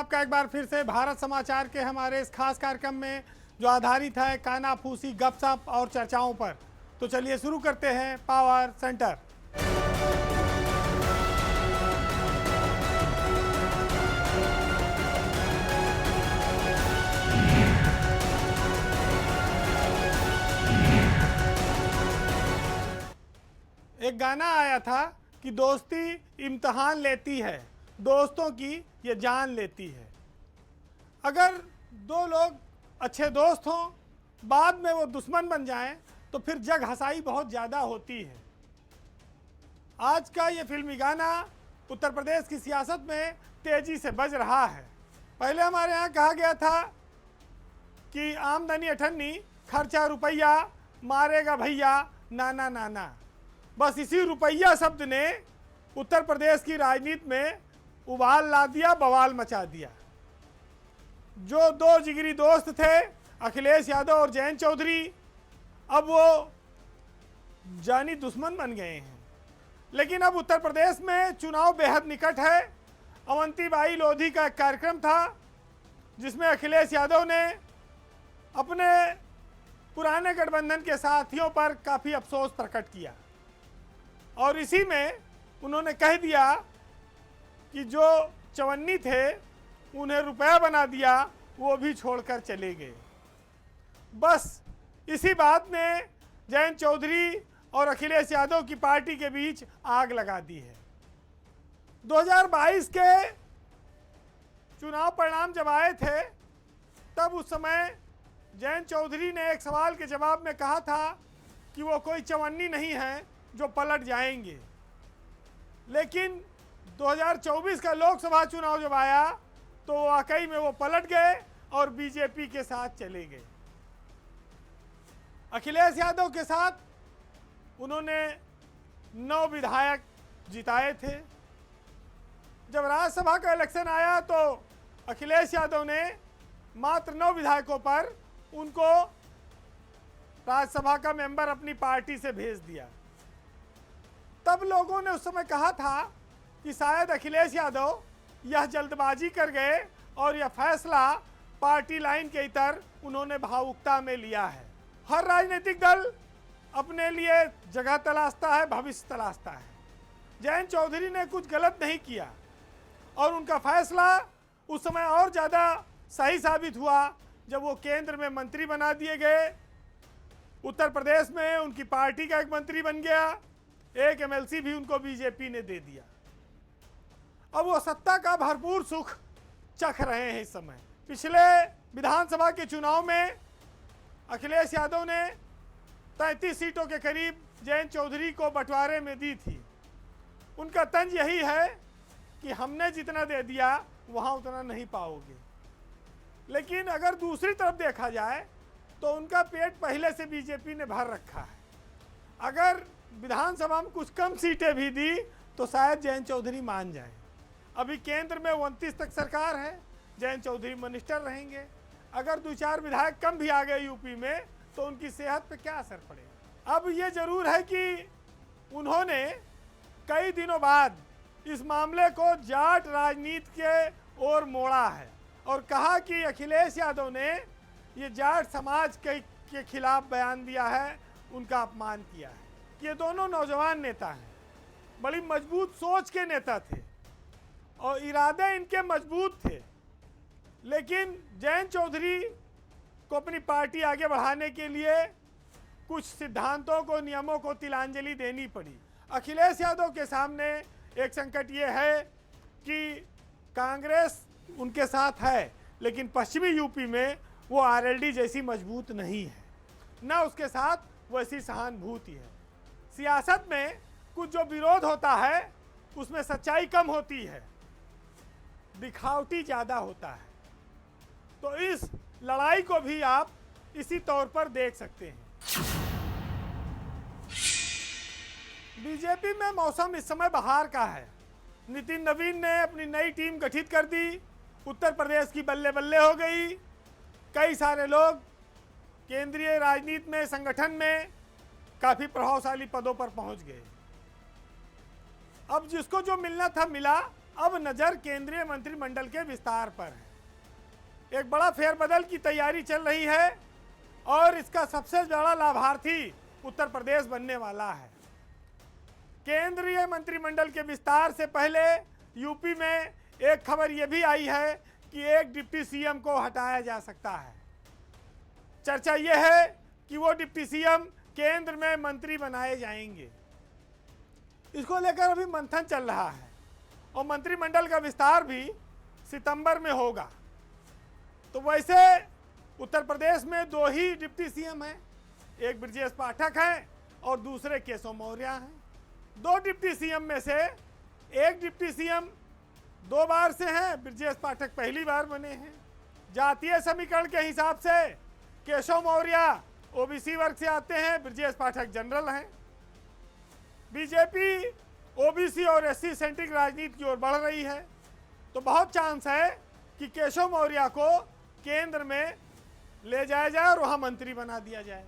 आपका एक बार फिर से भारत समाचार के हमारे इस खास कार्यक्रम में, जो आधारित है कानाफूसी, गपशप और चर्चाओं पर। तो चलिए शुरू करते हैं पावर सेंटर। एक गाना आया था कि दोस्ती इम्तिहान लेती है, दोस्तों की ये जान लेती है। अगर दो लोग अच्छे दोस्त हों, बाद में वो दुश्मन बन जाएं, तो फिर जग हंसाई बहुत ज़्यादा होती है। आज का ये फिल्मी गाना उत्तर प्रदेश की सियासत में तेज़ी से बज रहा है। पहले हमारे यहाँ कहा गया था कि आमदनी अठन्नी, खर्चा रुपया, मारेगा भैया नाना नाना। बस इसी रुपया शब्द ने उत्तर प्रदेश की राजनीति में उबाल ला दिया, बवाल मचा दिया। जो दो जिगरी दोस्त थे, अखिलेश यादव और जयंत चौधरी, अब वो जानी दुश्मन बन गए हैं। लेकिन अब उत्तर प्रदेश में चुनाव बेहद निकट है। अवंतीबाई लोधी का एक कार्यक्रम था जिसमें अखिलेश यादव ने अपने पुराने गठबंधन के साथियों पर काफ़ी अफसोस प्रकट किया और इसी में उन्होंने कह दिया कि जो चवन्नी थे उन्हें रुपया बना दिया, वो भी छोड़कर चले गए। बस इसी बात ने जयंत चौधरी और अखिलेश यादव की पार्टी के बीच आग लगा दी है। 2022 के चुनाव परिणाम जब आए थे, तब उस समय जयंत चौधरी ने एक सवाल के जवाब में कहा था कि वो कोई चवन्नी नहीं है जो पलट जाएंगे। लेकिन 2024 का लोकसभा चुनाव जब आया तो वाकई में वो पलट गए और बीजेपी के साथ चले गए। अखिलेश यादव के साथ उन्होंने 9 विधायक जिताए थे। जब राज्यसभा का इलेक्शन आया तो अखिलेश यादव ने मात्र 9 विधायकों पर उनको राज्यसभा का मेंबर अपनी पार्टी से भेज दिया। तब लोगों ने उस समय कहा था कि शायद अखिलेश यादव यह जल्दबाजी कर गए और यह फैसला पार्टी लाइन के इतर उन्होंने भावुकता में लिया है। हर राजनीतिक दल अपने लिए जगह तलाशता है, भविष्य तलाशता है। जयंत चौधरी ने कुछ गलत नहीं किया और उनका फैसला उस समय और ज़्यादा सही साबित हुआ जब वो केंद्र में मंत्री बना दिए गए। उत्तर प्रदेश में उनकी पार्टी का एक मंत्री बन गया, एक एमएलसी भी उनको बीजेपी ने दे दिया। अब वो सत्ता का भरपूर सुख चख रहे हैं इस समय। पिछले विधानसभा के चुनाव में अखिलेश यादव ने 33 सीटों के करीब जयंत चौधरी को बंटवारे में दी थी। उनका तंज यही है कि हमने जितना दे दिया वहाँ उतना नहीं पाओगे। लेकिन अगर दूसरी तरफ देखा जाए तो उनका पेट पहले से बीजेपी ने भर रखा है। अगर विधानसभा में कुछ कम सीटें भी दी तो शायद जयंत चौधरी मान जाए। अभी केंद्र में 29 तक सरकार है, जयंत चौधरी मिनिस्टर रहेंगे। अगर 2-4 विधायक कम भी आ गए यूपी में तो उनकी सेहत पे क्या असर पड़ेगा। अब ये जरूर है कि उन्होंने कई दिनों बाद इस मामले को जाट राजनीति के ओर मोड़ा है और कहा कि अखिलेश यादव ने ये जाट समाज के खिलाफ बयान दिया है, उनका अपमान किया है। ये दोनों नौजवान नेता हैं, बड़ी मजबूत सोच के नेता थे और इरादे इनके मजबूत थे। लेकिन जयंत चौधरी को अपनी पार्टी आगे बढ़ाने के लिए कुछ सिद्धांतों को, नियमों को तिलांजलि देनी पड़ी। अखिलेश यादव के सामने एक संकट ये है कि कांग्रेस उनके साथ है, लेकिन पश्चिमी यूपी में वो आरएलडी जैसी मजबूत नहीं है, ना उसके साथ वैसी सहानुभूति है। सियासत में कुछ जो विरोध होता है उसमें सच्चाई कम होती है, दिखावटी ज़्यादा होता है। तो इस लड़ाई को भी आप इसी तौर पर देख सकते हैं। बीजेपी में मौसम इस समय बहार का है। नितिन नवीन ने अपनी नई टीम गठित कर दी, उत्तर प्रदेश की बल्ले बल्ले हो गई। कई सारे लोग केंद्रीय राजनीति में, संगठन में काफ़ी प्रभावशाली पदों पर पहुंच गए। अब जिसको जो मिलना था मिला, अब नजर केंद्रीय मंत्रिमंडल के विस्तार पर है। एक बड़ा फेरबदल की तैयारी चल रही है और इसका सबसे बड़ा लाभार्थी उत्तर प्रदेश बनने वाला है। केंद्रीय मंत्रिमंडल के विस्तार से पहले यूपी में एक खबर यह भी आई है कि एक डिप्टी सीएम को हटाया जा सकता है। चर्चा यह है कि वो डिप्टी सीएम केंद्र में मंत्री बनाए जाएंगे। इसको लेकर अभी मंथन चल रहा है और मंत्रिमंडल का विस्तार भी सितंबर में होगा। तो वैसे उत्तर प्रदेश में दो ही डिप्टी सीएम हैं, एक ब्रजेश पाठक हैं और दूसरे केशव मौर्य हैं। दो डिप्टी सीएम में से एक डिप्टी सीएम 2 बार से हैं, ब्रजेश पाठक पहली बार बने हैं। जातीय समीकरण के हिसाब से केशव मौर्य ओबीसी वर्ग से आते हैं, ब्रजेश पाठक जनरल हैं। बीजेपी ओबीसी और एससी सेंट्रिक राजनीति की ओर बढ़ रही है, तो बहुत चांस है कि केशव मौर्य को केंद्र में ले जाया जाए और वहां मंत्री बना दिया जाए।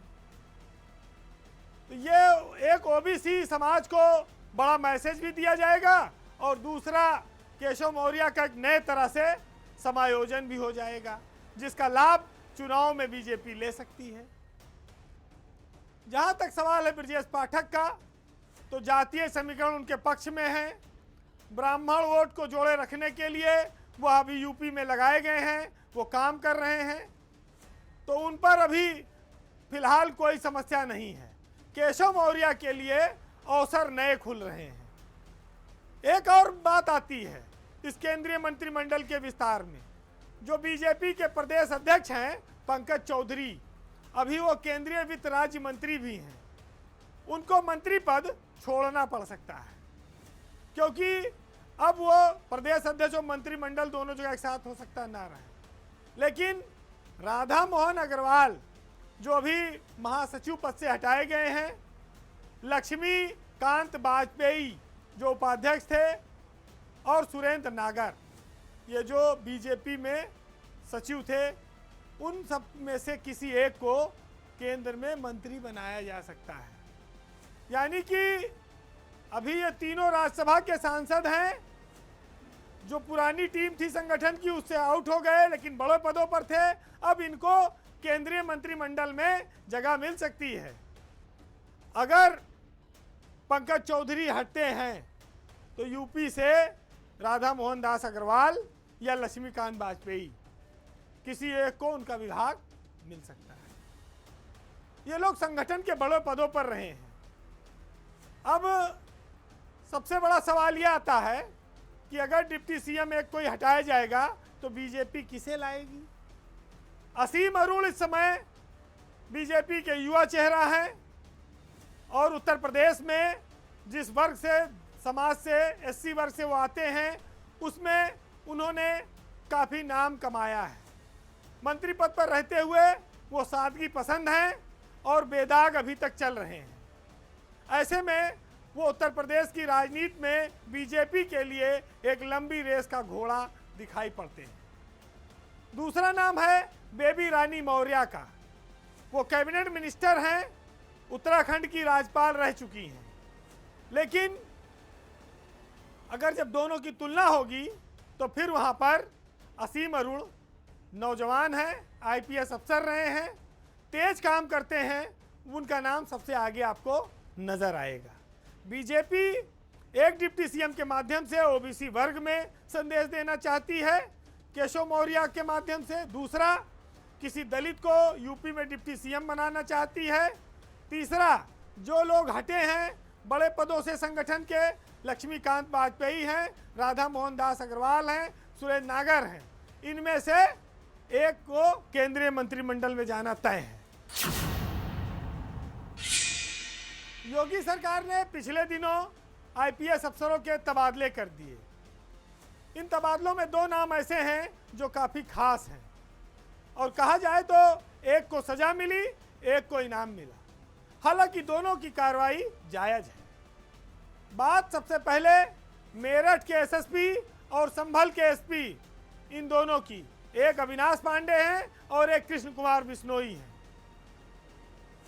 तो ये एक ओबीसी समाज को बड़ा मैसेज भी दिया जाएगा और दूसरा केशव मौर्य का एक नए तरह से समायोजन भी हो जाएगा, जिसका लाभ चुनाव में बीजेपी ले सकती है। जहां तक सवाल है ब्रजेश पाठक का, तो जातीय समीकरण उनके पक्ष में है। ब्राह्मण वोट को जोड़े रखने के लिए वो अभी यूपी में लगाए गए हैं, वो काम कर रहे हैं, तो उन पर अभी फिलहाल कोई समस्या नहीं है। केशव मौर्य के लिए अवसर नए खुल रहे हैं। एक और बात आती है इस केंद्रीय मंत्रिमंडल के विस्तार में, जो बीजेपी के प्रदेश अध्यक्ष हैं पंकज चौधरी, अभी वो केंद्रीय वित्त राज्य मंत्री भी हैं, उनको मंत्री पद छोड़ना पड़ सकता है, क्योंकि अब वो प्रदेश अध्यक्ष और मंत्रिमंडल दोनों जगह एक साथ हो सकता ना रहे। लेकिन राधा मोहन अग्रवाल जो अभी महासचिव पद से हटाए गए हैं, लक्ष्मीकांत वाजपेयी जो उपाध्यक्ष थे, और सुरेंद्र नागर ये जो बीजेपी में सचिव थे, उन सब में से किसी एक को केंद्र में मंत्री बनाया जा सकता है। यानी कि अभी ये तीनों राज्यसभा के सांसद हैं जो पुरानी टीम थी संगठन की, उससे आउट हो गए लेकिन बड़े पदों पर थे। अब इनको केंद्रीय मंत्रिमंडल में जगह मिल सकती है। अगर पंकज चौधरी हटते हैं तो यूपी से राधा मोहन दास अग्रवाल या लक्ष्मीकांत वाजपेयी किसी एक को उनका विभाग मिल सकता है। ये लोग संगठन के बड़े पदों पर रहे हैं। अब सबसे बड़ा सवाल यह आता है कि अगर डिप्टी सीएम एक कोई हटाया जाएगा तो बीजेपी किसे लाएगी। असीम अरुण इस समय बीजेपी के युवा चेहरा हैं और उत्तर प्रदेश में जिस वर्ग से, समाज से, एससी वर्ग से वो आते हैं, उसमें उन्होंने काफ़ी नाम कमाया है। मंत्री पद पर रहते हुए वो सादगी पसंद हैं और बेदाग अभी तक चल रहे हैं। ऐसे में वो उत्तर प्रदेश की राजनीति में बीजेपी के लिए एक लंबी रेस का घोड़ा दिखाई पड़ते हैं। दूसरा नाम है बेबी रानी मौर्य का। वो कैबिनेट मिनिस्टर हैं, उत्तराखंड की राज्यपाल रह चुकी हैं। लेकिन अगर जब दोनों की तुलना होगी तो फिर वहाँ पर असीम अरुण नौजवान हैं, आईपीएस अफसर रहे हैं, तेज काम करते हैं, उनका नाम सबसे आगे आपको नजर आएगा। बीजेपी एक डिप्टी सीएम के माध्यम से ओबीसी वर्ग में संदेश देना चाहती है, केशव मौर्य के माध्यम से। दूसरा, किसी दलित को यूपी में डिप्टी सीएम बनाना चाहती है। तीसरा, जो लोग हटे हैं बड़े पदों से संगठन के, लक्ष्मीकांत वाजपेयी हैं, राधा मोहन दास अग्रवाल हैं, सुरेंद्र नागर हैं, इनमें से एक को केंद्रीय मंत्रिमंडल में जाना तय है। योगी सरकार ने पिछले दिनों आईपीएस अफसरों के तबादले कर दिए। इन तबादलों में 2 नाम ऐसे हैं जो काफ़ी खास हैं और कहा जाए तो एक को सजा मिली, एक को इनाम मिला। हालांकि दोनों की कार्रवाई जायज़ है। बात सबसे पहले मेरठ के एसएसपी और संभल के एसपी, इन दोनों की। एक अविनाश पांडे हैं और एक कृष्ण कुमार बिश्नोई हैं।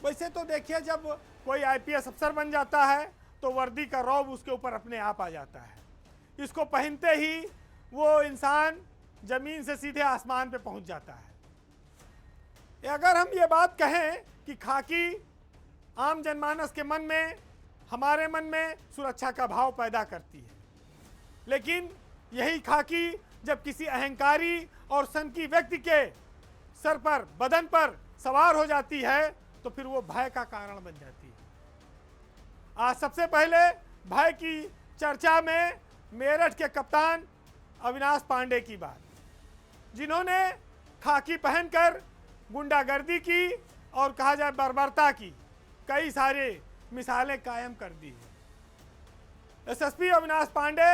वैसे तो देखिए, जब कोई आईपीएस अफसर बन जाता है तो वर्दी का रौब उसके ऊपर अपने आप आ जाता है। इसको पहनते ही वो इंसान जमीन से सीधे आसमान पे पहुंच जाता है। अगर हम ये बात कहें कि खाकी आम जनमानस के मन में, हमारे मन में सुरक्षा का भाव पैदा करती है, लेकिन यही खाकी जब किसी अहंकारी और सनकी व्यक्ति के सर पर, बदन पर सवार हो जाती है तो फिर वो भय का कारण बन जाती है। आज सबसे पहले भय की चर्चा में मेरठ के कप्तान अविनाश पांडे की बात, जिन्होंने खाकी पहनकर गुंडागर्दी की और कहा जाए बर्बरता की कई सारे मिसालें कायम कर दी है। एसएसपी अविनाश पांडे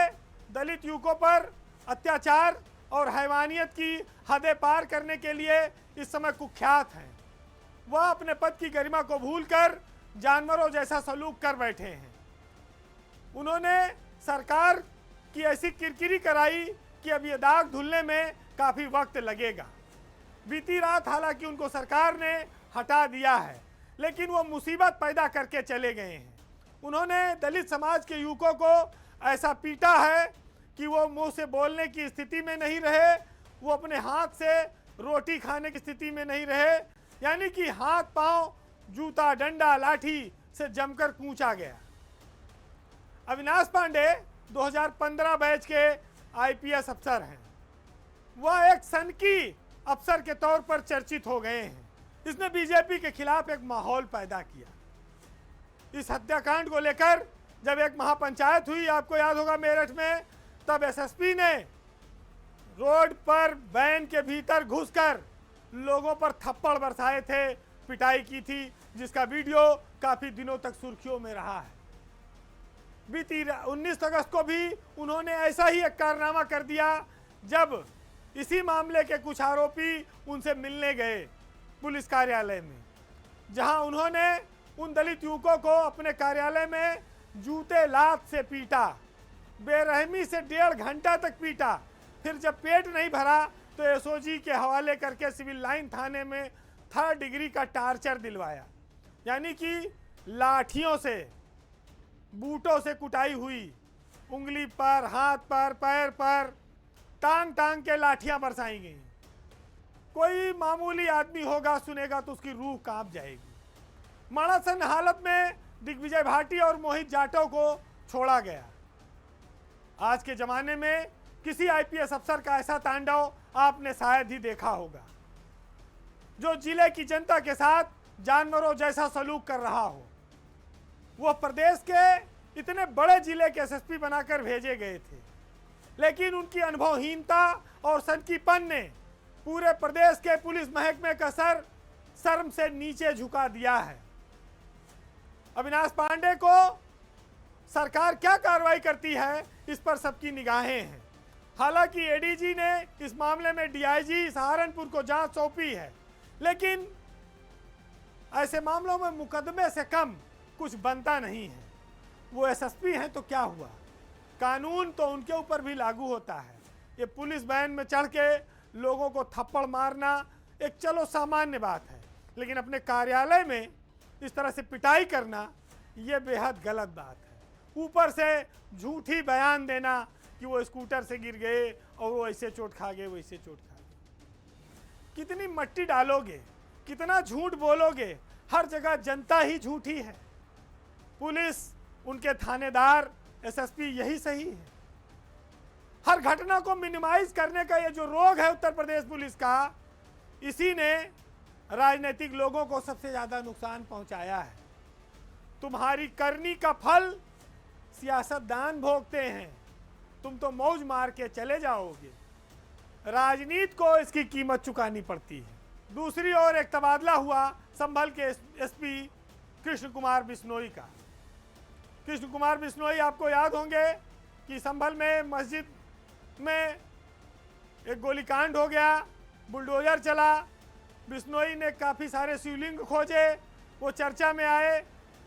दलित युवकों पर अत्याचार और हैवानियत की हदें पार करने के लिए इस समय कुख्यात हैं। वह अपने पद की गरिमा को भूलकर जानवरों जैसा सलूक कर बैठे हैं। उन्होंने सरकार की ऐसी किरकिरी कराई कि अब ये दाग धुलने में काफ़ी वक्त लगेगा। बीती रात हालांकि उनको सरकार ने हटा दिया है, लेकिन वो मुसीबत पैदा करके चले गए हैं। उन्होंने दलित समाज के युवकों को ऐसा पीटा है कि वो मुंह से बोलने की स्थिति में नहीं रहे, वो अपने हाथ से रोटी खाने की स्थिति में नहीं रहे, यानी कि हाथ पांव, जूता, डंडा, लाठी से जमकर कूचा गया। अविनाश पांडे 2015 बैच के आईपीएस अफसर हैं। वह एक सनकी अफसर के तौर पर चर्चित हो गए हैं। इसने बीजेपी के खिलाफ एक माहौल पैदा किया। इस हत्याकांड को लेकर जब एक महापंचायत हुई, आपको याद होगा मेरठ में, तब एसएसपी ने रोड पर वैन के भीतर घुसकर लोगों पर थप्पड़ बरसाए थे, पिटाई की थी, जिसका वीडियो काफी दिनों तक सुर्खियों में रहा है। बीती 19 अगस्त को भी उन्होंने ऐसा ही एक कारनामा कर दिया, जब इसी मामले के कुछ आरोपी उनसे मिलने गए पुलिस कार्यालय में, जहां उन्होंने उन दलित युवकों को अपने कार्यालय में जूते लात से पीटा, बेरहमी से 1.5 घंटा तक पीटा। फिर जब पेट नहीं भरा तो एसओजी के हवाले करके सिविल लाइन थाने में 3rd डिग्री का टार्चर दिलवाया, यानी कि लाठियों से, बूटों से कुटाई हुई, उंगली पर, हाथ पर, पैर पर टांग टांग के लाठियां बरसाई गई। कोई मामूली आदमी होगा, सुनेगा तो उसकी रूह कांप जाएगी। माड़ासन हालत में दिग्विजय भाटी और मोहित जाटव को छोड़ा गया। आज के जमाने में किसी आईपीएस अफसर का ऐसा तांडव आपने शायद ही देखा होगा, जो जिले की जनता के साथ जानवरों जैसा सलूक कर रहा हो। वो प्रदेश के इतने बड़े जिले के एसएसपी बनाकर भेजे गए थे, लेकिन उनकी अनुभवहीनता और सनकीपन ने पूरे प्रदेश के पुलिस महकमे का सर शर्म से नीचे झुका दिया है। अविनाश पांडे को सरकार क्या कार्रवाई करती है, इस पर सबकी निगाहें हैं। हालांकि एडीजी ने इस मामले में डीआईजी सहारनपुर को जांच सौंपी है, लेकिन ऐसे मामलों में मुकदमे से कम कुछ बनता नहीं है। वो एसएसपी हैं तो क्या हुआ, कानून तो उनके ऊपर भी लागू होता है। ये पुलिस वैन में चढ़ के लोगों को थप्पड़ मारना एक चलो सामान्य बात है, लेकिन अपने कार्यालय में इस तरह से पिटाई करना ये बेहद गलत बात है। ऊपर से झूठी बयान देना कि वो स्कूटर से गिर गए और वो ऐसे चोट खा गए, वैसे चोट खा गए। कितनी मट्टी डालोगे, कितना झूठ बोलोगे, हर जगह जनता ही झूठी है। पुलिस, उनके थानेदार, एसएसपी यही सही है। हर घटना को मिनिमाइज करने का ये जो रोग है उत्तर प्रदेश पुलिस का, इसी ने राजनीतिक लोगों को सबसे ज्यादा नुकसान पहुंचाया है। तुम्हारी करनी का फल सियासतदान भोगते हैं, तुम तो मौज मार के चले जाओगे। राजनीति को इसकी कीमत चुकानी पड़ती है। दूसरी ओर एक तबादला हुआ संभल के एसपी कृष्ण कुमार बिश्नोई का। कृष्ण कुमार बिश्नोई, आपको याद होंगे कि संभल में मस्जिद में एक गोलीकांड हो गया, बुलडोजर चला, बिश्नोई ने काफ़ी सारे शिवलिंग खोजे, वो चर्चा में आए।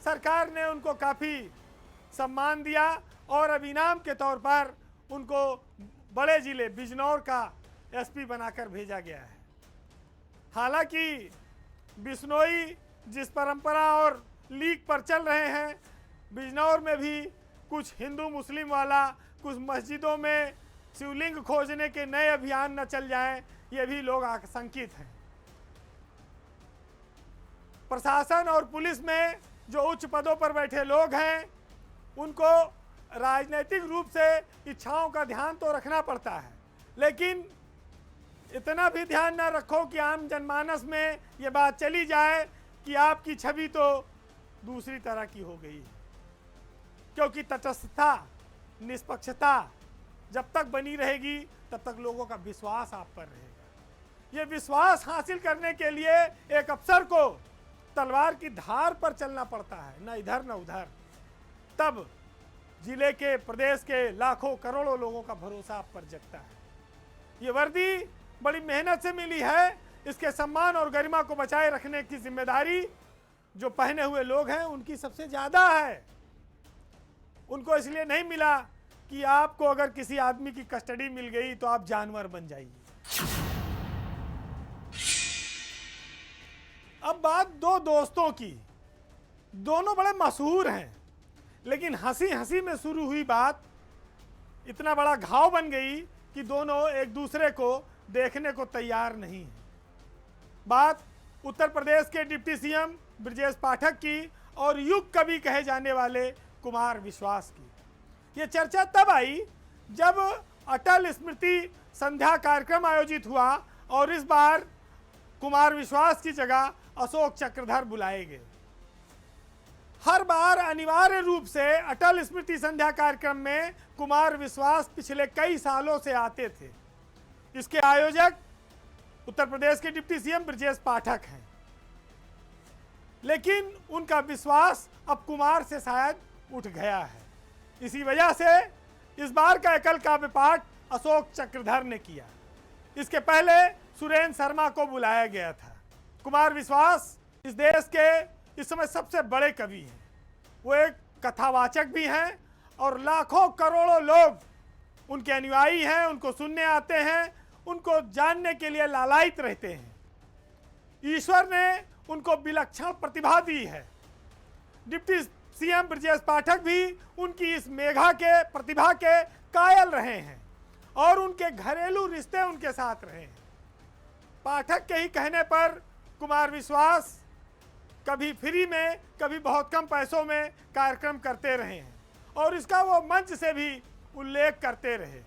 सरकार ने उनको काफ़ी सम्मान दिया और अब इनाम के तौर पर उनको बड़े ज़िले बिजनौर का एसपी बनाकर भेजा गया है। हालांकि बिश्नोई जिस परंपरा और लीग पर चल रहे हैं, बिजनौर में भी कुछ हिंदू मुस्लिम वाला कुछ मस्जिदों में शिवलिंग खोजने के नए अभियान न चल जाएं, ये भी लोग आशंकित हैं। प्रशासन और पुलिस में जो उच्च पदों पर बैठे लोग हैं, उनको राजनीतिक रूप से इच्छाओं का ध्यान तो रखना पड़ता है, लेकिन इतना भी ध्यान न रखो कि आम जनमानस में ये बात चली जाए कि आपकी छवि तो दूसरी तरह की हो गई है। क्योंकि तटस्थता, निष्पक्षता जब तक बनी रहेगी तब तक लोगों का विश्वास आप पर रहेगा। ये विश्वास हासिल करने के लिए एक अफसर को तलवार की धार पर चलना पड़ता है, न इधर न उधर। तब जिले के, प्रदेश के लाखों करोड़ों लोगों का भरोसा आप पर जगता है। ये वर्दी बड़ी मेहनत से मिली है, इसके सम्मान और गरिमा को बचाए रखने की जिम्मेदारी जो पहने हुए लोग हैं उनकी सबसे ज्यादा है। उनको इसलिए नहीं मिला कि आपको अगर किसी आदमी की कस्टडी मिल गई तो आप जानवर बन जाइए। अब बात दो दोस्तों की, दोनों बड़े मशहूर हैं, लेकिन हंसी हंसी में शुरू हुई बात इतना बड़ा घाव बन गई कि दोनों एक दूसरे को देखने को तैयार नहीं है। बात उत्तर प्रदेश के डिप्टी सीएम ब्रजेश पाठक की और युग कवि कहे जाने वाले कुमार विश्वास की। ये चर्चा तब आई जब अटल स्मृति संध्या कार्यक्रम आयोजित हुआ और इस बार कुमार विश्वास की जगह अशोक चक्रधर बुलाए गए। हर बार अनिवार्य रूप से अटल स्मृति संध्या कार्यक्रम में कुमार विश्वास पिछले कई सालों से आते थे। इसके आयोजक उत्तर प्रदेश के डिप्टी सीएम ब्रजेश पाठक हैं, लेकिन उनका विश्वास अब कुमार से शायद उठ गया है। इसी वजह से इस बार का एकल काव्य पाठ अशोक चक्रधर ने किया। इसके पहले सुरेंद्र शर्मा को बुलाया गया था। कुमार विश्वास इस देश के इस समय सबसे बड़े कवि हैं। वो एक कथावाचक भी हैं और लाखों करोड़ों लोग उनके अनुयायी हैं, उनको सुनने आते हैं, उनको जानने के लिए लालायित रहते हैं। ईश्वर ने उनको विलक्षण प्रतिभा दी है। डिप्टी सीएम ब्रजेश पाठक भी उनकी इस मेघा के प्रतिभा के कायल रहे हैं और उनके घरेलू रिश्ते उनके साथ रहे हैं। पाठक के ही कहने पर कुमार विश्वास कभी फ्री में, कभी बहुत कम पैसों में कार्यक्रम करते रहे हैं और इसका वो मंच से भी उल्लेख करते रहे।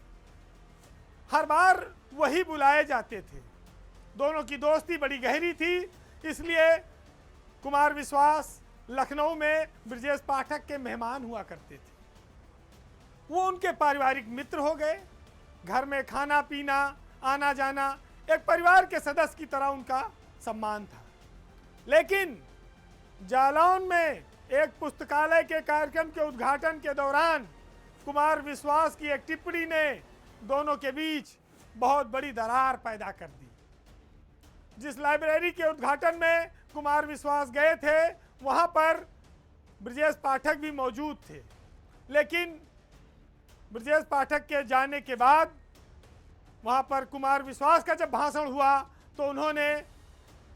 हर बार वही बुलाए जाते थे। दोनों की दोस्ती बड़ी गहरी थी, इसलिए कुमार विश्वास लखनऊ में ब्रजेश पाठक के मेहमान हुआ करते थे। वो उनके पारिवारिक मित्र हो गए। घर में खाना पीना, आना जाना, एक परिवार के सदस्य की तरह उनका सम्मान था। लेकिन जालौन में एक पुस्तकालय के कार्यक्रम के उद्घाटन के दौरान कुमार विश्वास की एक टिप्पणी ने दोनों के बीच बहुत बड़ी दरार पैदा कर दी। जिस लाइब्रेरी के उद्घाटन में कुमार विश्वास गए थे, वहां पर ब्रजेश पाठक भी मौजूद थे, लेकिन ब्रजेश पाठक के जाने के बाद वहां पर कुमार विश्वास का जब भाषण हुआ तो उन्होंने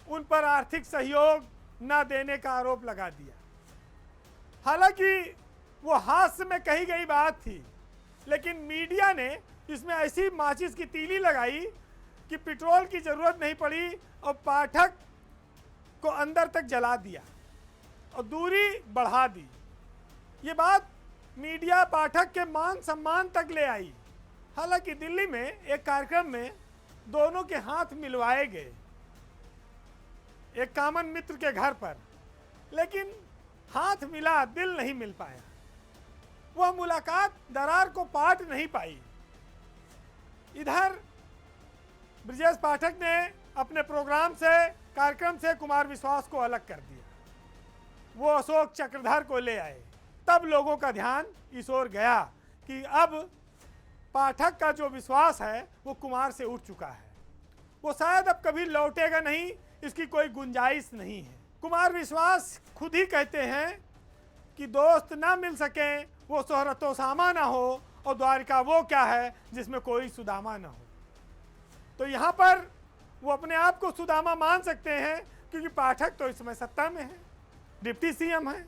उन पर आर्थिक सहयोग न देने का आरोप लगा दिया। हालांकि वो हास्य में कही गई बात थी, लेकिन मीडिया ने इसमें ऐसी माचिस की तीली लगाई कि पेट्रोल की जरूरत नहीं पड़ी और पाठक को अंदर तक जला दिया और दूरी बढ़ा दी। ये बात मीडिया पाठक के मान सम्मान तक ले आई। हालांकि दिल्ली में एक कार्यक्रम में दोनों के हाथ मिलवाए गए एक कॉमन मित्र के घर पर, लेकिन हाथ मिला, दिल नहीं मिल पाया। वह मुलाकात दरार को पाट नहीं पाई। इधर ब्रजेश पाठक ने अपने प्रोग्राम से, कार्यक्रम से कुमार विश्वास को अलग कर दिया। वो अशोक चक्रधर को ले आए। तब लोगों का ध्यान इस ओर गया कि अब पाठक का जो विश्वास है वो कुमार से उठ चुका है, वो शायद अब कभी लौटेगा नहीं, इसकी कोई गुंजाइश नहीं है। कुमार विश्वास खुद ही कहते हैं कि दोस्त ना मिल सकें वो शोहरतो सामा ना हो और द्वारिका वो क्या है जिसमें कोई सुदामा ना हो। तो यहाँ पर वो अपने आप को सुदामा मान सकते हैं क्योंकि पाठक तो इस समय सत्ता में है, डिप्टी सीएम है।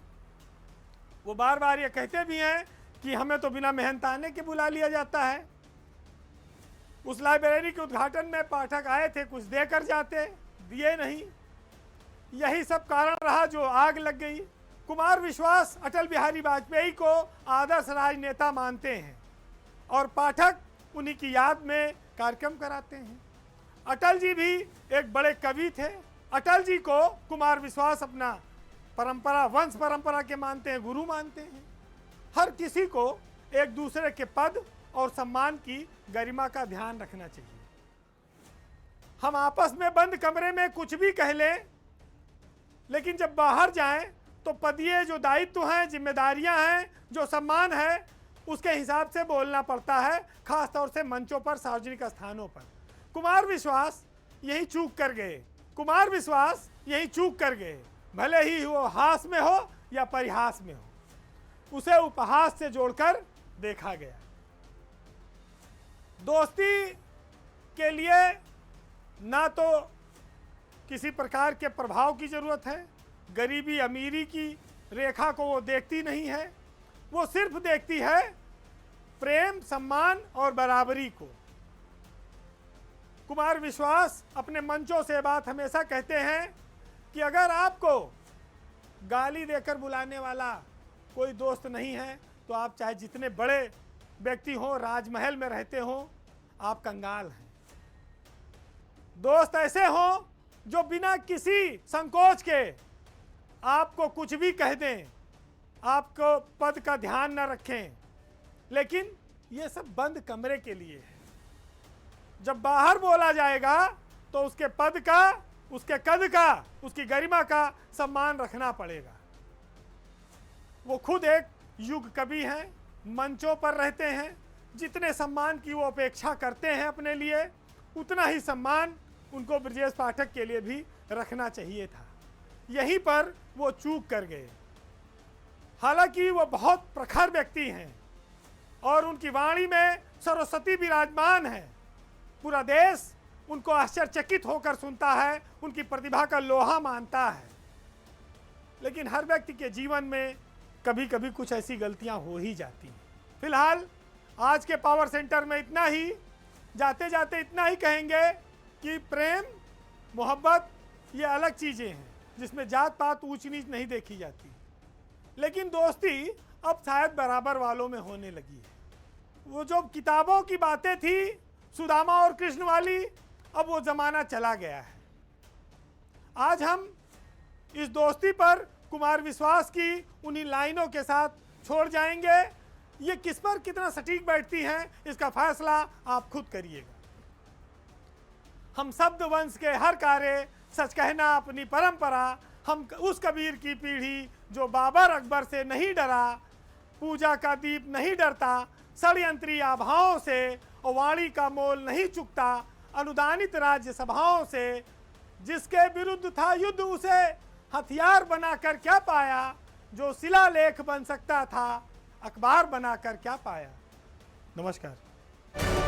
वो बार बार ये कहते भी हैं कि हमें तो बिना मेहनताने के बुला लिया जाता है। उस लाइब्रेरी के उद्घाटन में पाठक आए थे, कुछ देकर जाते, दिए नहीं। यही सब कारण रहा जो आग लग गई। कुमार विश्वास अटल बिहारी वाजपेयी को आदर्श राजनेता मानते हैं और पाठक उन्हीं की याद में कार्यक्रम कराते हैं। अटल जी भी एक बड़े कवि थे। अटल जी को कुमार विश्वास अपना परंपरा, वंश परंपरा के मानते हैं, गुरु मानते हैं। हर किसी को एक दूसरे के पद और सम्मान की गरिमा का ध्यान रखना चाहिए। हम आपस में बंद कमरे में कुछ भी कह लें, लेकिन जब बाहर जाएं तो पदीय जो दायित्व हैं, जिम्मेदारियां हैं, जो सम्मान है, उसके हिसाब से बोलना पड़ता है, खास तौर से मंचों पर, सार्वजनिक स्थानों पर। कुमार विश्वास यही चूक कर गए। कुमार विश्वास यही चूक कर गए। भले ही वो हास में हो या परिहास में हो, उसे उपहास से जोड़कर देखा गया। दोस्ती के लिए ना तो किसी प्रकार के प्रभाव की जरूरत है, गरीबी अमीरी की रेखा को वो देखती नहीं है, वो सिर्फ देखती है प्रेम, सम्मान और बराबरी को। कुमार विश्वास अपने मंचों से बात हमेशा कहते हैं कि अगर आपको गाली देकर बुलाने वाला कोई दोस्त नहीं है तो आप चाहे जितने बड़े व्यक्ति हो, राजमहल में रहते हो, आप कंगाल हैं। दोस्त ऐसे हो जो बिना किसी संकोच के आपको कुछ भी कह दें, आपको पद का ध्यान न रखें, लेकिन ये सब बंद कमरे के लिए है। जब बाहर बोला जाएगा तो उसके पद का, उसके कद का, उसकी गरिमा का सम्मान रखना पड़ेगा। वो खुद एक युग कवि हैं, मंचों पर रहते हैं। जितने सम्मान की वो अपेक्षा करते हैं अपने लिए, उतना ही सम्मान उनको ब्रजेश पाठक के लिए भी रखना चाहिए था। यहीं पर वो चूक कर गए। हालांकि वो बहुत प्रखर व्यक्ति हैं और उनकी वाणी में सरस्वती विराजमान है। पूरा देश उनको आश्चर्यचकित होकर सुनता है, उनकी प्रतिभा का लोहा मानता है। लेकिन हर व्यक्ति के जीवन में कभी कभी कुछ ऐसी गलतियां हो ही जाती हैं। फिलहाल आज के पावर सेंटर में इतना ही। जाते जाते इतना ही कहेंगे कि प्रेम, मोहब्बत ये अलग चीज़ें हैं जिसमें जात पात, ऊंच नीच नहीं देखी जाती, लेकिन दोस्ती अब शायद बराबर वालों में होने लगी है। वो जो किताबों की बातें थी सुदामा और कृष्ण वाली, अब वो ज़माना चला गया है। आज हम इस दोस्ती पर कुमार विश्वास की उन्हीं लाइनों के साथ छोड़ जाएंगे। ये किस पर कितना सटीक बैठती हैं, इसका फैसला आप खुद करिएगा। हम शब्द वंश के हर कार्य, सच कहना अपनी परंपरा, हम उस कबीर की पीढ़ी जो बाबर अकबर से नहीं डरा, पूजा का दीप नहीं डरता, षड्यंत्री आभाओं से और वाणी का मोल नहीं चुकता, अनुदानित राज्य सभाओं से, जिसके विरुद्ध था युद्ध उसे हथियार बनाकर क्या पाया, जो शिलालेख बन सकता था अखबार बनाकर क्या पाया। नमस्कार।